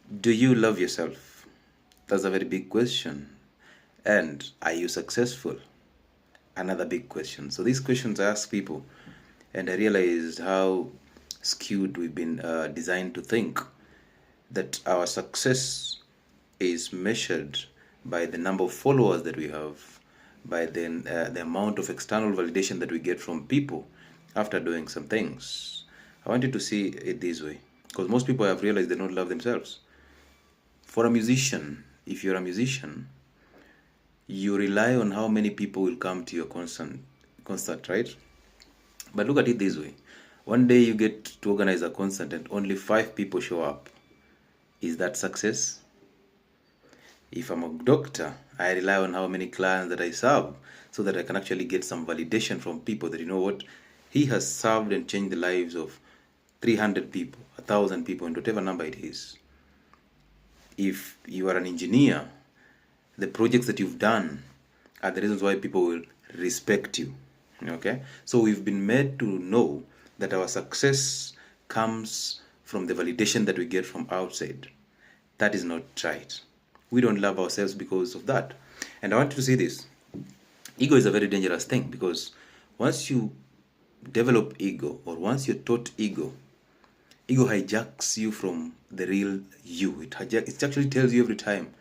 Do you love yourself? That's a very big question. And are you successful? Another big question. So these questions I ask people, and I realized how skewed we've been designed to think that our success is measured by the number of followers that we have, by the amount of external validation that we get from people after doing some things. I want you to see it this way, because most people have realized they don't love themselves. For a musician, if you're a musician, you rely on how many people will come to your concert, right? But look at it this way. One day you get to organize a concert and only 5 people show up. Is that success? If I'm a doctor, I rely on how many clients that I serve so that I can actually get some validation from people that, you know what, he has served and changed the lives of 300 people, 1,000 people, and whatever number it is. If you are an engineer, the projects that you've done are the reasons why people will respect you. Okay? So we've been made to know that our success comes from the validation that we get from outside. That is not right. We don't love ourselves because of that. And I want you to see this. Ego is a very dangerous thing, because once you develop ego, or once you're taught ego hijacks you from the real you. It actually tells you every time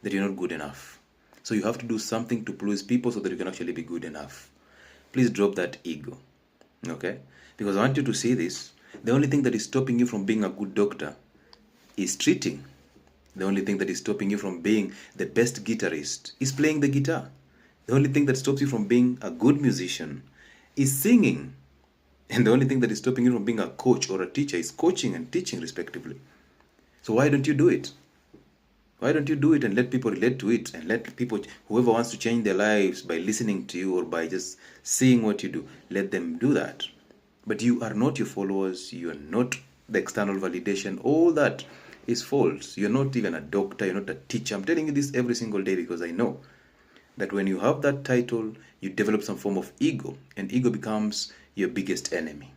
that you're not good enough. So you have to do something to please people so that you can actually be good enough. Please drop that ego. Okay? Because I want you to see this. The only thing that is stopping you from being a good doctor is treating. The only thing that is stopping you from being the best guitarist is playing the guitar. The only thing that stops you from being a good musician is singing. And the only thing that is stopping you from being a coach or a teacher is coaching and teaching, respectively. So why don't you do it? Why don't you do it and let people relate to it, and let people, whoever wants to change their lives by listening to you or by just seeing what you do, let them do that. But you are not your followers. You are not the external validation. All that is false. You're not even a doctor. You're not a teacher. I'm telling you this every single day because I know that when you have that title, you develop some form of ego, and ego becomes your biggest enemy.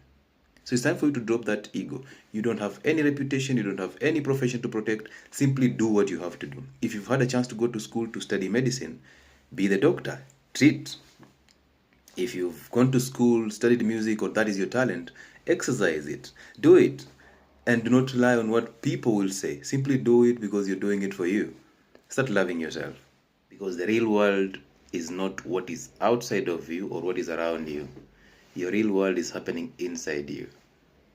So it's time for you to drop that ego. You don't have any reputation, you don't have any profession to protect. Simply do what you have to do. If you've had a chance to go to school to study medicine, be the doctor, treat. If you've gone to school, studied music, or that is your talent, exercise it, do it. And do not rely on what people will say. Simply do it because you're doing it for you. Start loving yourself. Because the real world is not what is outside of you or what is around you. Your real world is happening inside you.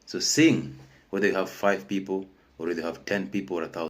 So sing, whether you have 5 people or whether you have 10 people or 1,000.